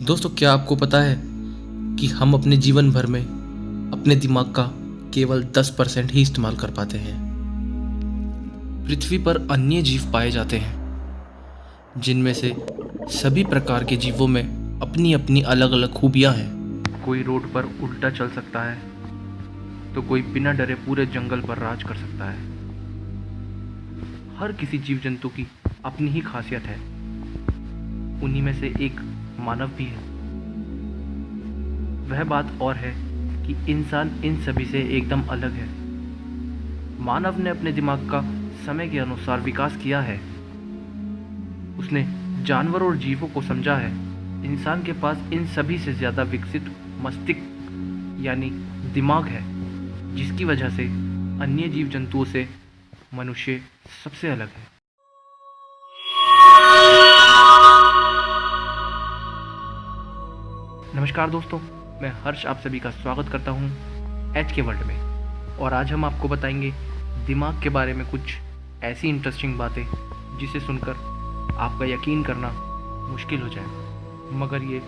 दोस्तों, क्या आपको पता है कि हम अपने जीवन भर में अपने दिमाग का केवल 10% ही इस्तेमाल कर पाते हैं। पृथ्वी पर अन्य जीव पाए जाते हैं जिनमें से सभी प्रकार के जीवों में अपनी अपनी अलग अलग खूबियां हैं। कोई रोड पर उल्टा चल सकता है तो कोई बिना डरे पूरे जंगल पर राज कर सकता है। हर किसी जीव जंतु की अपनी ही खासियत है। उन्हीं में से एक मानव भी है। वह बात और है कि इंसान इन सभी से एकदम अलग है। मानव ने अपने दिमाग का समय के अनुसार विकास किया है। उसने जानवरों और जीवों को समझा है। इंसान के पास इन सभी से ज़्यादा विकसित मस्तिष्क यानी दिमाग है, जिसकी वजह से अन्य जीव जंतुओं से मनुष्य सबसे अलग है। नमस्कार दोस्तों, मैं हर्ष आप सभी का स्वागत करता हूं एच के वर्ल्ड में। और आज हम आपको बताएंगे दिमाग के बारे में कुछ ऐसी इंटरेस्टिंग बातें जिसे सुनकर आपका यकीन करना मुश्किल हो जाए, मगर ये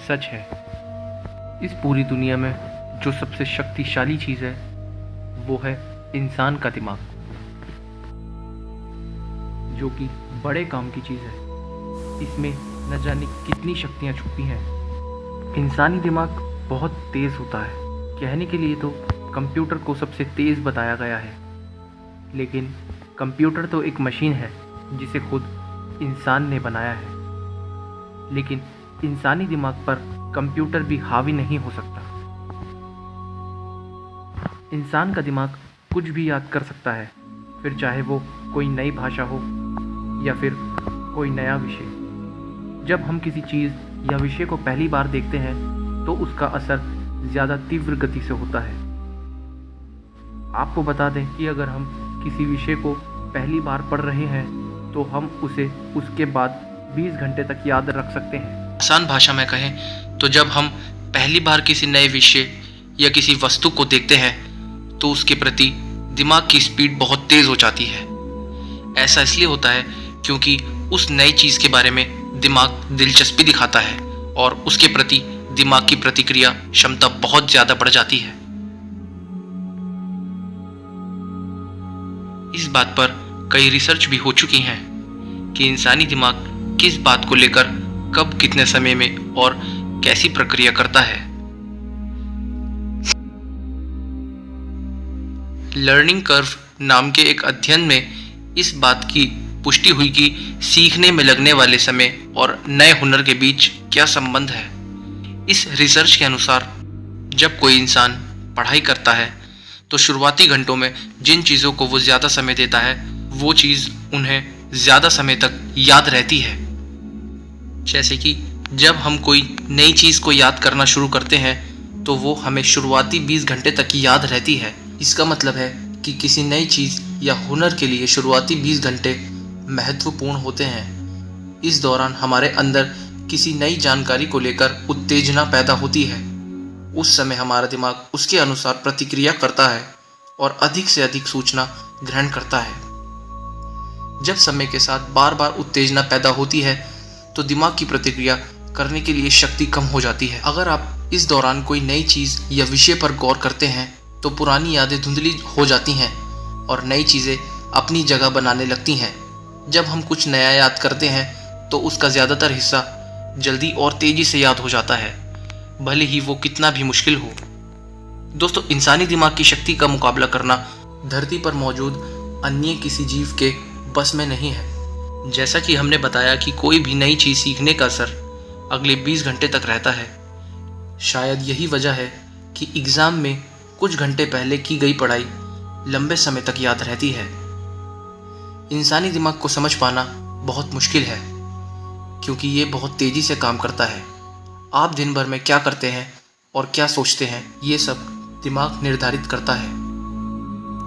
सच है। इस पूरी दुनिया में जो सबसे शक्तिशाली चीज़ है वो है इंसान का दिमाग, जो कि बड़े काम की चीज़ है। इसमें न जाने कितनी शक्तियाँ छुपी हैं। इंसानी दिमाग बहुत तेज़ होता है। कहने के लिए तो कंप्यूटर को सबसे तेज़ बताया गया है, लेकिन कंप्यूटर तो एक मशीन है जिसे खुद इंसान ने बनाया है। लेकिन इंसानी दिमाग पर कंप्यूटर भी हावी नहीं हो सकता। इंसान का दिमाग कुछ भी याद कर सकता है, फिर चाहे वो कोई नई भाषा हो या फिर कोई नया विषय। जब हम किसी चीज़ या विषय को पहली बार देखते हैं तो उसका असर ज़्यादा तीव्र गति से होता है। आपको बता दें कि अगर हम किसी विषय को पहली बार पढ़ रहे हैं तो हम उसे उसके बाद 20 घंटे तक याद रख सकते हैं। आसान भाषा में कहें तो जब हम पहली बार किसी नए विषय या किसी वस्तु को देखते हैं तो उसके प्रति दिमाग की स्पीड बहुत तेज़ हो जाती है। ऐसा इसलिए होता है क्योंकि उस नई चीज़ के बारे में दिमाग दिलचस्पी दिखाता है और उसके प्रति दिमाग की प्रतिक्रिया क्षमता बहुत ज़्यादा बढ़ जाती है। इस बात पर कई रिसर्च भी हो चुकी हैं कि इंसानी दिमाग किस बात को लेकर कब कितने समय में और कैसी प्रक्रिया करता है। लर्निंग कर्व नाम के एक अध्ययन में इस बात की पुष्टि हुई कि सीखने में लगने वाले समय और नए हुनर के बीच क्या संबंध है। इस रिसर्च के अनुसार जब कोई इंसान पढ़ाई करता है तो शुरुआती घंटों में जिन चीज़ों को वो ज़्यादा समय देता है वो चीज़ उन्हें ज़्यादा समय तक याद रहती है। जैसे कि जब हम कोई नई चीज़ को याद करना शुरू करते हैं तो वो हमें शुरुआती 20 घंटे तक ही याद रहती है। इसका मतलब है कि किसी नई चीज़ या हुनर के लिए शुरुआती 20 घंटे महत्वपूर्ण होते हैं। इस दौरान हमारे अंदर किसी नई जानकारी को लेकर उत्तेजना पैदा होती है। उस समय हमारा दिमाग उसके अनुसार प्रतिक्रिया करता है और अधिक से अधिक सूचना ग्रहण करता है। जब समय के साथ बार बार उत्तेजना पैदा होती है तो दिमाग की प्रतिक्रिया करने के लिए शक्ति कम हो जाती है। अगर आप इस दौरान कोई नई चीज़ या विषय पर गौर करते हैं तो पुरानी यादें धुंधली हो जाती हैं और नई चीज़ें अपनी जगह बनाने लगती हैं। जब हम कुछ नया याद करते हैं तो उसका ज़्यादातर हिस्सा जल्दी और तेज़ी से याद हो जाता है, भले ही वो कितना भी मुश्किल हो। दोस्तों, इंसानी दिमाग की शक्ति का मुकाबला करना धरती पर मौजूद अन्य किसी जीव के बस में नहीं है। जैसा कि हमने बताया कि कोई भी नई चीज़ सीखने का असर अगले 20 घंटे तक रहता है। शायद यही वजह है कि एग्ज़ाम में कुछ घंटे पहले की गई पढ़ाई लंबे समय तक याद रहती है। इंसानी दिमाग को समझ पाना बहुत मुश्किल है क्योंकि ये बहुत तेज़ी से काम करता है। आप दिन भर में क्या करते हैं और क्या सोचते हैं, ये सब दिमाग निर्धारित करता है।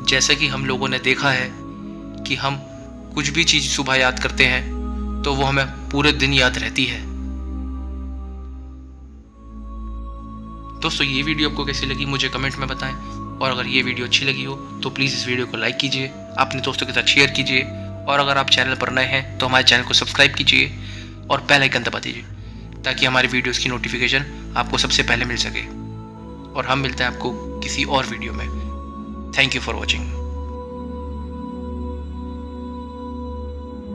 जैसे कि हम लोगों ने देखा है कि हम कुछ भी चीज़ सुबह याद करते हैं तो वो हमें पूरे दिन याद रहती है। दोस्तों, ये वीडियो आपको कैसी लगी मुझे कमेंट में बताएं, और अगर ये वीडियो अच्छी लगी हो तो प्लीज़ इस वीडियो को लाइक कीजिए, अपने दोस्तों के साथ शेयर कीजिए, और अगर आप चैनल पर नए हैं तो हमारे चैनल को सब्सक्राइब कीजिए और बेल आइकन दबा दीजिए ताकि हमारे वीडियोस की नोटिफिकेशन आपको सबसे पहले मिल सके। और हम मिलते हैं आपको किसी और वीडियो में। Thank you for watching.